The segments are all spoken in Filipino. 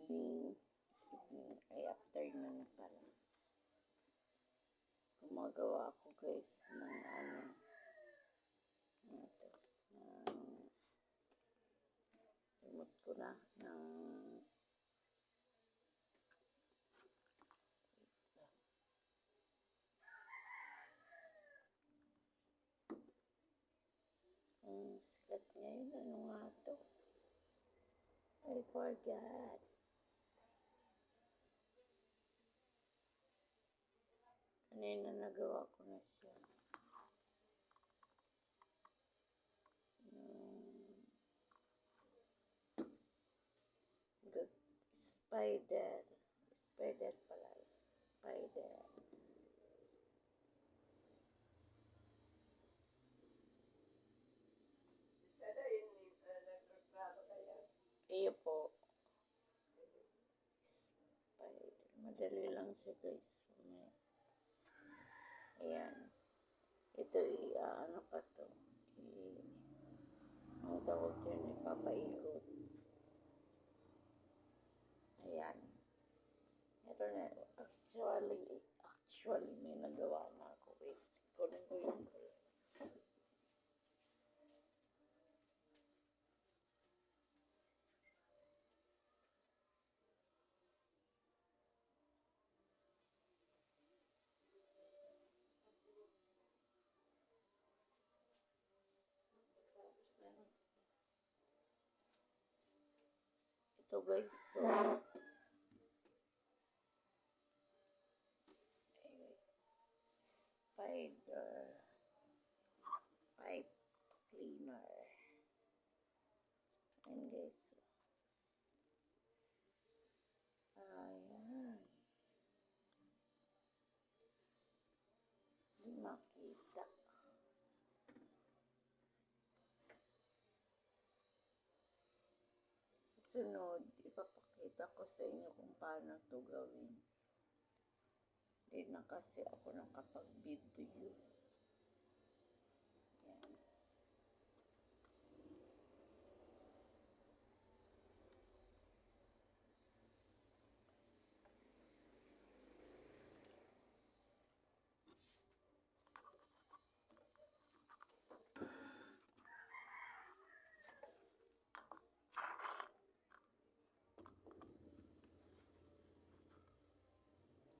evening ay afternoon pala. Gumagawa ako guys ng remote ko na ng sikat ngayon. Ano nga to? I forgot. Kanina nagawa ko na siya. Spider. Spider pala. Spider. Iyo po. Spider. Madali lang siya guys. Ayan. Ito ano pa to. Ang tawag yun, ipapaikot. Ayan. Ito na. Actually, may nagawa na ako. Wait. Kunin ko yung ito guys. So, spider pipe cleaner. And guys, ayan, hindi makita. Sunod, ipapakita ko sa inyo kung paano ito gawin. Hindi na kasi ako nakapag-video.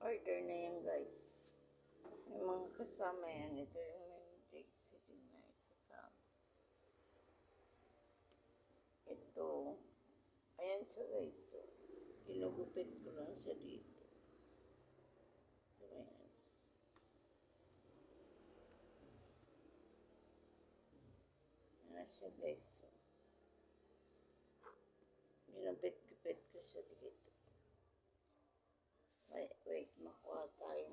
Order na yan guys. Yung mga kasama yan. Ito yung JC din na isasama. Ito. Ayan siya guys. So, ginugupit ko lang siya dito. So, ayan. Ayan siya guys. So, ginupit-gupit ko siya dito. Wait, makuha tayo.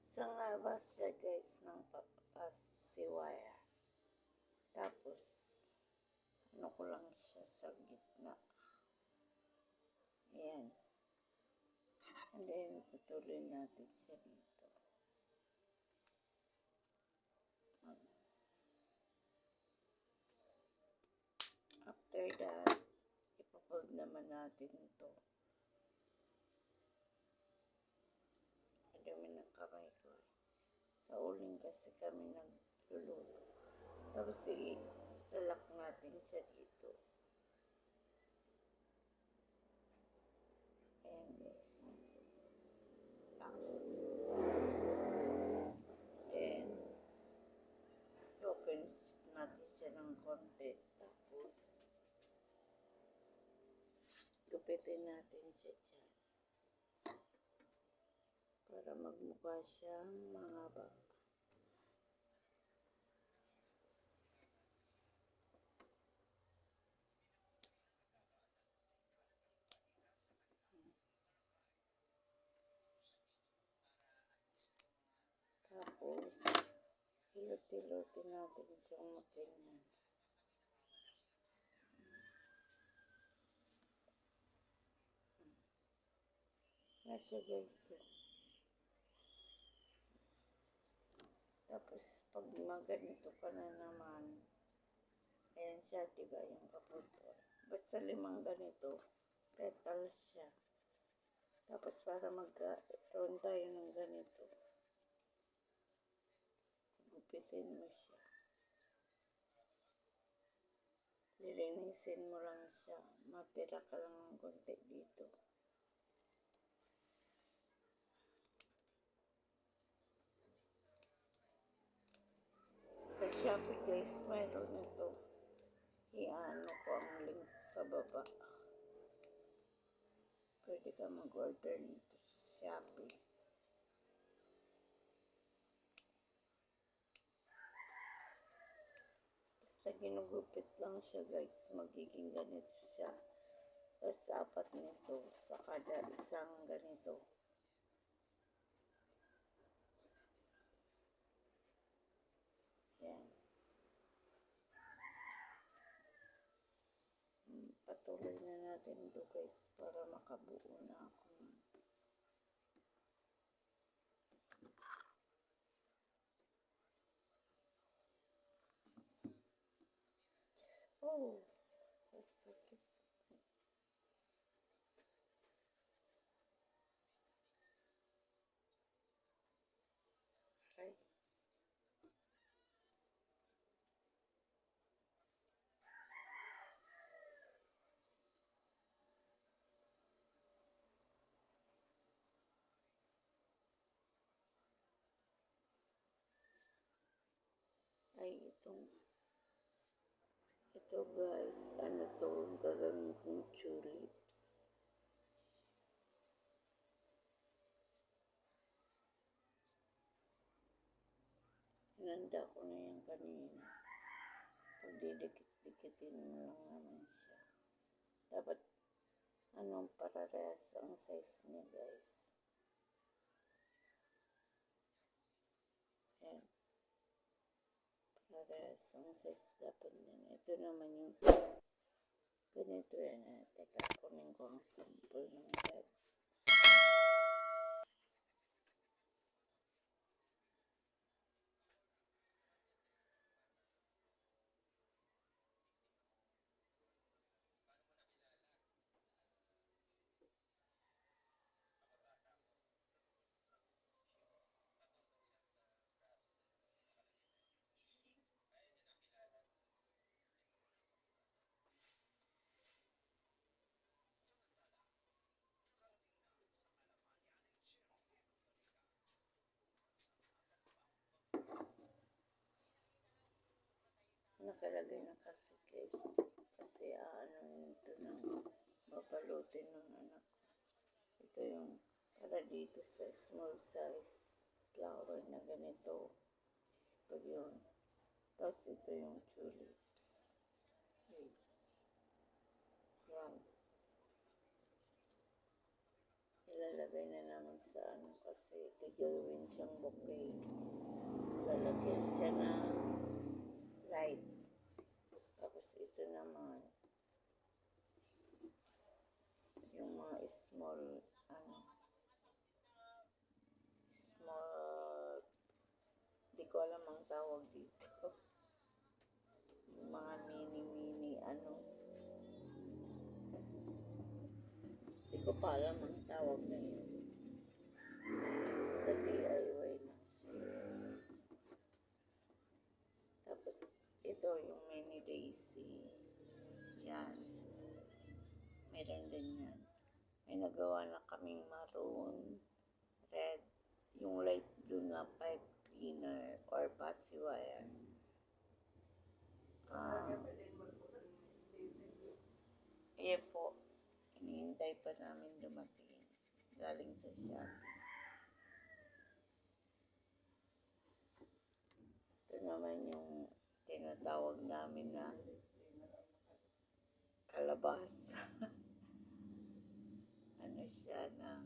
Isang labas siya guys ng papas si wire. Tapos, ano ko lang siya sa gitna. Ayan. And then, patuloy natin siya dito. After that, ipapag naman natin ito. Madami ng kamay ko. Sa uling kasi kami nagluluto. Tapos, ilalak natin siya dito. Ayan guys. Then, open natin siya ng konti. Tapos, gupitin natin siya dyan. Para magmukha siyang mahaba. Tapos, hilot-hilotin natin siyang makinyan. na siya guys. Tapos pag maganito ka na naman, ayan siya, diba yung kaputol. Basta 5 ganito, petals siya. Tapos para magkaroon tayo ng ganito, gupitin mo siya. Lilinisin mo lang siya. Matira ka lang ng konti dito. Sa Shopee guys, mayroon ito. I-ano ko ang link sa baba. Pwede ka mag-order nito sa Shopee. Basta ginugupit lang siya guys. Magiging ganito siya. Tapos 4 nito sa kada isang ganito. Yan. Patuloy na natin ito guys para makabuo na ako. Oh, sakit. Aray. Ay, ito guys, ano to, gagawin kong tulips. Hinanda ko na yan kanina. Pagdidikit-dikitin mo lang naman siya. Dapat, parehas ang size niya guys. Ayan. Parehas ang size dapat niyan. Ito naman yung ganito yan. Teka, kunin ko ang sample ng red. Nakalagay na kasi guys. Kasi ito ng babalutin ng anak ko. Ito yung para dito sa small size flower na ganito. Ito yun. Tapos ito yung tulips. Okay. Yan. Ilalagay na naman sa kasi gagawin siyang bouquet. Lalagyan siya ng light. Tapos ito naman yung mga small di ko alam ang tawag dito. Yung mga mini di ko pa alam ang tawag na yun. Sa DIY na. Tapos ito yung mini daisy. Yan. Meron din yan. May nagawa na kaming maroon, red, yung light blue na pipe cleaner or pacifier. Iya po, hinihintay pa namin dumating galing sa Shopee. Ito naman yung tinatawag namin na kalabasa. Siya ng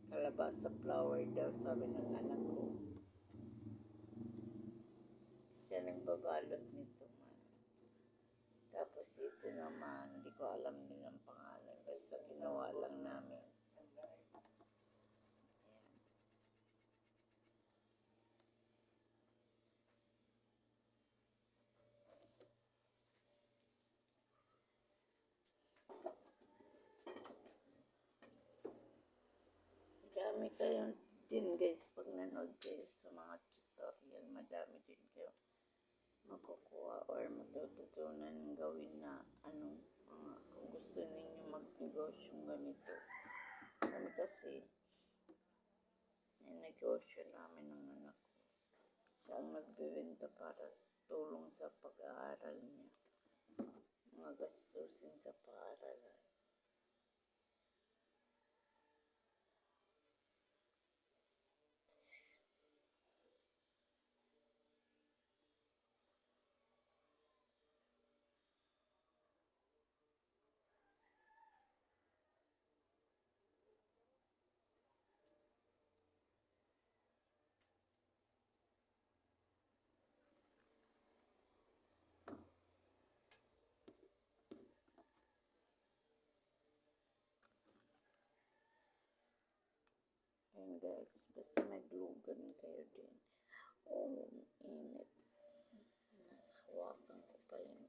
kalabasa flower daw, sabi ng anak ko. Siya nagbabalot nito man. Tapos ito naman, hindi ko alam din ang pangalan. Basta ginawa lang namin. kayo din guys, pag nanood kayo sa mga tutorial, madami din kayo makukuha or matututunan gawin na mga kung gusto ninyo magnegosyo ganito. Kami kasi, yung negosyo namin ng anak ko. Siya ang nagbibenta para tulong sa pag-aaral niya. Mga gastusin sa paaralan. Ayan guys, basta maglugan kayo din. Oh, init. Hawakan ko pa yun.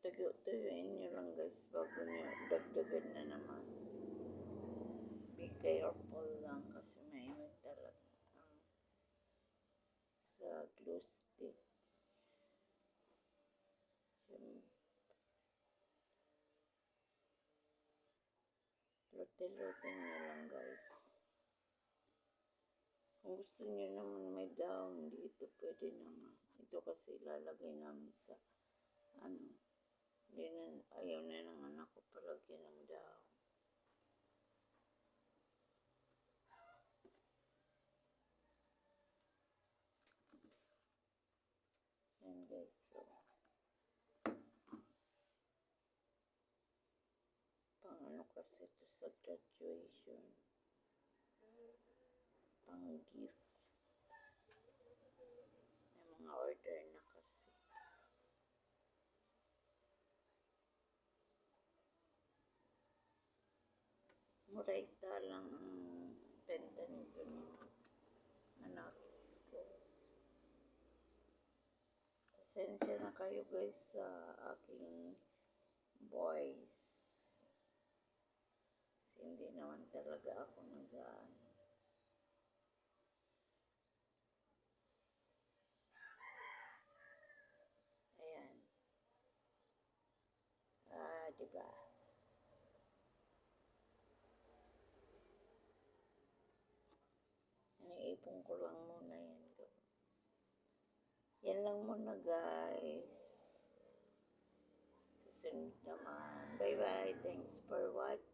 Tuyuin nyo lang guys bago nyo dagdagan na naman. Be careful lang kasi mainit talaga sa glue stick. Lote-lote nyo lang guys. Kung gusto nyo naman may daon, hindi ito pwede naman. Ito kasi ilalagay namin sa ayaw na ng anak ko palagyan ng daon. Yan guys, so pang kasi ito sa graduation, pang gift. May mga order na kasi. Muraita lang ang benta nito ni anakis ko. Pasensya na kayo guys sa aking voice. Kasi hindi naman talaga ako nag-aan. Ayan. Diba? Iniipon ko lang muna yan. Yan lang muna guys. Susunod naman. Bye bye. Thanks for watching.